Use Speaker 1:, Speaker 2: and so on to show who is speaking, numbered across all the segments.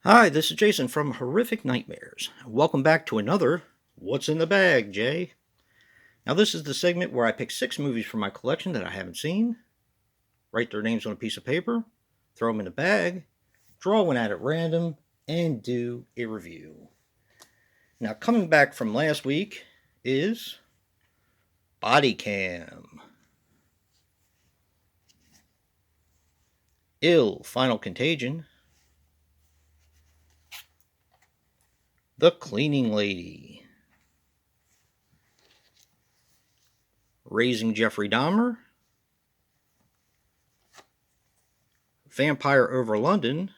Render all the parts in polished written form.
Speaker 1: Hi, this is Jason from Horrific Nightmares. Welcome back to another What's in the Bag, Jay? Now, this is the segment where I pick 6 movies from my collection that I haven't seen, write their names on a piece of paper, throw them in a bag, draw one out at random, and do a review. Now, coming back from last week is Body Cam, Ill, Final Contagion, The Cleaning Lady, Raising Jeffrey Dahmer, Vampire Over London,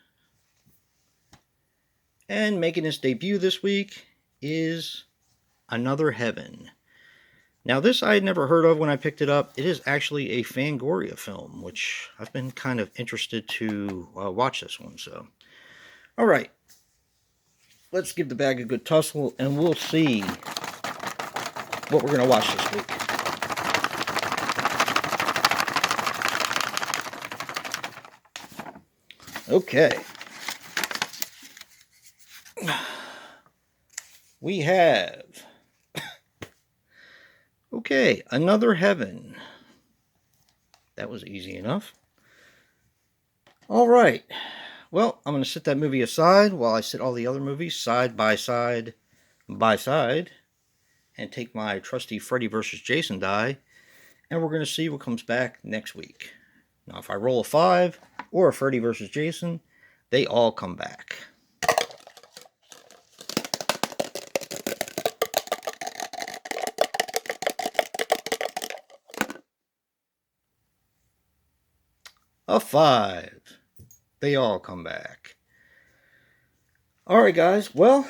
Speaker 1: and making its debut this week is Another Heaven. Now, this I had never heard of when I picked it up. It is actually a Fangoria film, which I've been kind of interested to watch this one. So, all right, let's give the bag a good tussle, and we'll see what we're going to watch this week. Okay. We have... Okay, Another Heaven. That was easy enough. All right. Well, I'm going to set that movie aside while I set all the other movies side by side by side and take my trusty Freddy vs. Jason die, and we're going to see what comes back next week. Now, if I roll a 5 or a Freddy vs. Jason, they all come back. A 5. They all come back. Alright, guys. Well,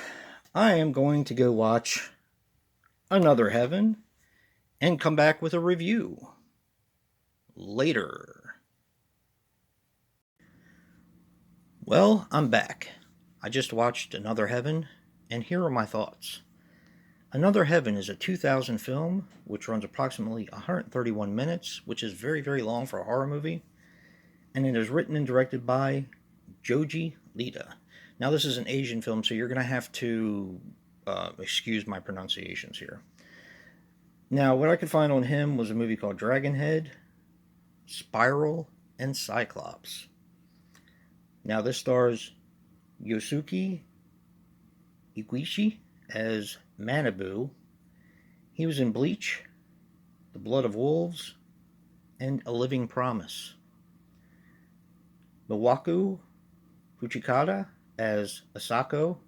Speaker 1: I am going to go watch Another Heaven and come back with a review later. Well, I'm back. I just watched Another Heaven, and here are my thoughts. Another Heaven is a 2000 film, which runs approximately 131 minutes, which is very, very long for a horror movie. And it is written and directed by Joji Lida. Now, this is an Asian film, so you're going to have to excuse my pronunciations here. Now, what I could find on him was a movie called Dragonhead, Spiral, and Cyclops. Now, this stars Yosuke Iguchi as Manabu. He was in Bleach, The Blood of Wolves, and A Living Promise. Miwaku Fujikata as Asako.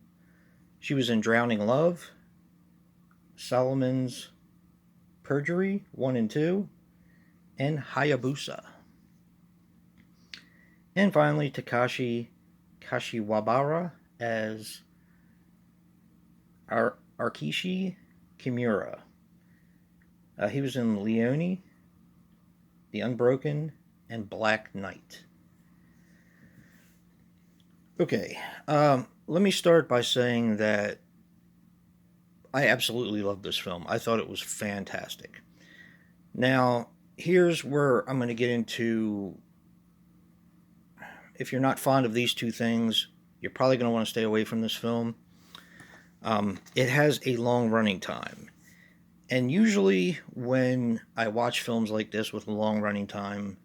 Speaker 1: She was in Drowning Love, Solomon's Perjury 1 and 2, and Hayabusa. And finally, Takashi Kashiwabara as Arkishi Kimura. He was in Leone, The Unbroken, and Black Knight. Okay, let me start by saying that I absolutely love this film. I thought it was fantastic. Now, here's where I'm going to get into... If you're not fond of these two things, you're probably going to want to stay away from this film. It has a long running time. And usually when I watch films like this with a long running time,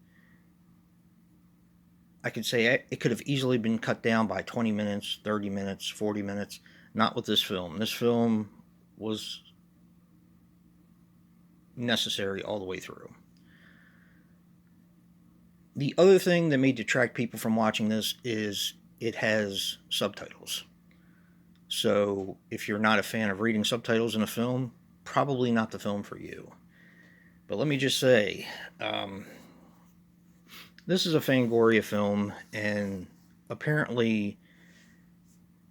Speaker 1: I could say it could have easily been cut down by 20 minutes, 30 minutes, 40 minutes. Not with this film. This film was necessary all the way through. The other thing that may detract people from watching this is it has subtitles. So if you're not a fan of reading subtitles in a film, probably not the film for you. But let me just say, this is a Fangoria film, and apparently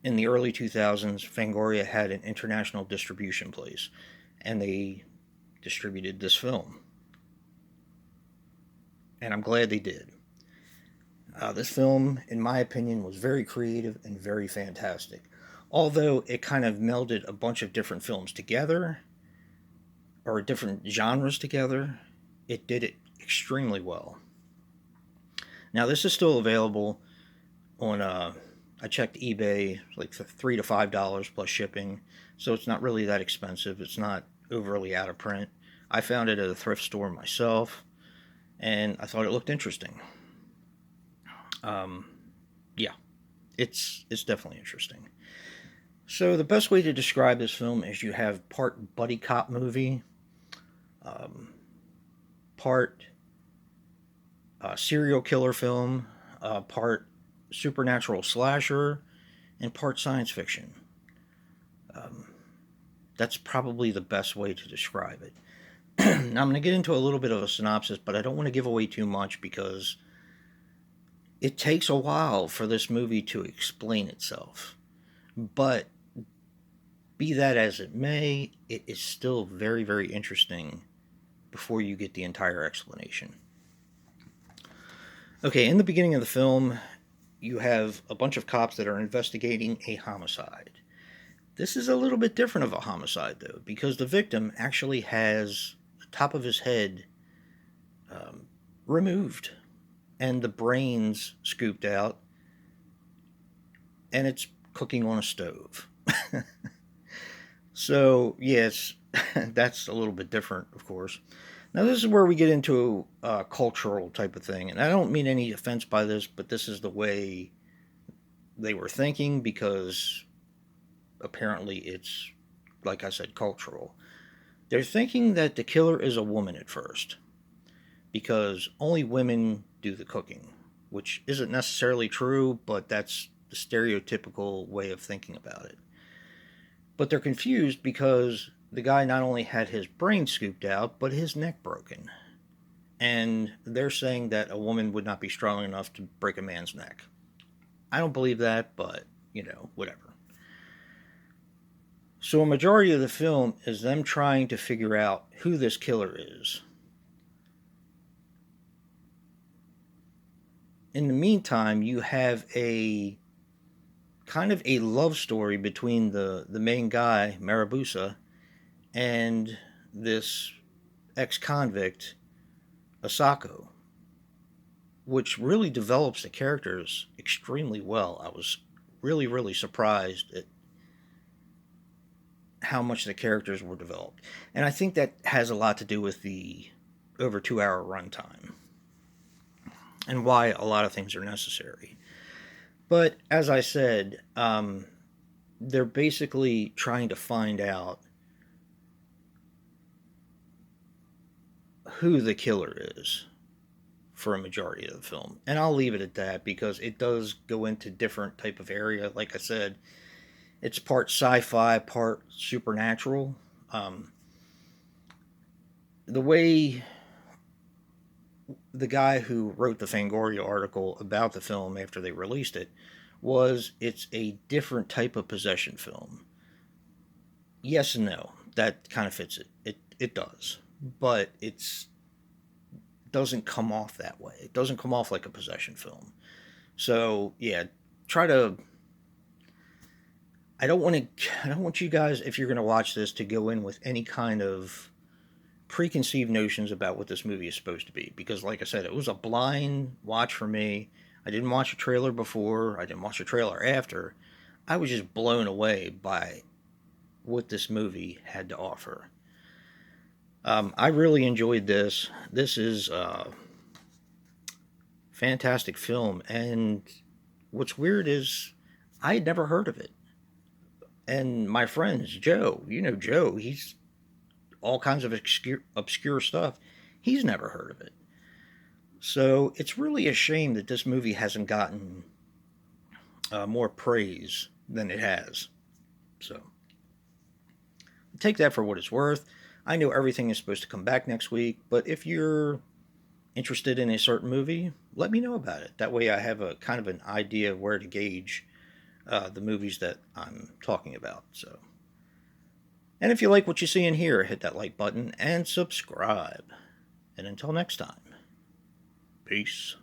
Speaker 1: in the early 2000s, Fangoria had an international distribution place, and they distributed this film. And I'm glad they did. This film, in my opinion, was very creative and very fantastic. Although it kind of melded a bunch of different films together, or different genres together, it did it extremely well. Now, this is still available on I checked eBay, like $3 to $5 plus shipping, so it's not really that expensive. It's not overly out of print. I found it at a thrift store myself, and I thought it looked interesting. Yeah, it's definitely interesting. So the best way to describe this film is you have part buddy cop movie, part serial killer film, part supernatural slasher, and part science fiction. Um, that's probably the best way to describe it. Now, I'm going to get into a little bit of a synopsis, but I don't want to give away too much because it takes a while for this movie to explain itself. But be that as it may, it is still very, very interesting before you get the entire explanation. Okay, in the beginning of the film, you have a bunch of cops that are investigating a homicide. This is a little bit different of a homicide, though, because the victim actually has the top of his head removed and the brains scooped out, and it's cooking on a stove. So, yes, that's a little bit different, of course. Now, this is where we get into a cultural type of thing, and I don't mean any offense by this, but this is the way they were thinking because apparently it's, like I said, cultural. They're thinking that the killer is a woman at first because only women do the cooking, which isn't necessarily true, but that's the stereotypical way of thinking about it. But they're confused because the guy not only had his brain scooped out, but his neck broken. And they're saying that a woman would not be strong enough to break a man's neck. I don't believe that, but, whatever. So a majority of the film is them trying to figure out who this killer is. In the meantime, you have a kind of a love story between the main guy, Marabusa, and this ex-convict, Asako, which really develops the characters extremely well. I was really, really surprised at how much the characters were developed. And I think that has a lot to do with the over 2 hour runtime and why a lot of things are necessary. But as I said, they're basically trying to find out who the killer is for a majority of the film. And I'll leave it at that because it does go into different type of area. Like I said, it's part sci-fi, part supernatural. The way the guy who wrote the Fangoria article about the film after they released it was it's a different type of possession film. Yes and no. That kind of fits it. It does. But it doesn't come off that way. It doesn't come off like a possession film. So, yeah, try to... I don't want you guys, if you're going to watch this, to go in with any kind of preconceived notions about what this movie is supposed to be. Because, like I said, it was a blind watch for me. I didn't watch a trailer before. I didn't watch a trailer after. I was just blown away by what this movie had to offer. I really enjoyed this. This is a fantastic film. And what's weird is I had never heard of it. And my friends, Joe, Joe, he's all kinds of obscure stuff. He's never heard of it. So it's really a shame that this movie hasn't gotten more praise than it has. So take that for what it's worth. I know everything is supposed to come back next week, but if you're interested in a certain movie, let me know about it. That way I have a kind of an idea of where to gauge the movies that I'm talking about. So, and if you like what you see in here, hit that like button and subscribe. And until next time, peace.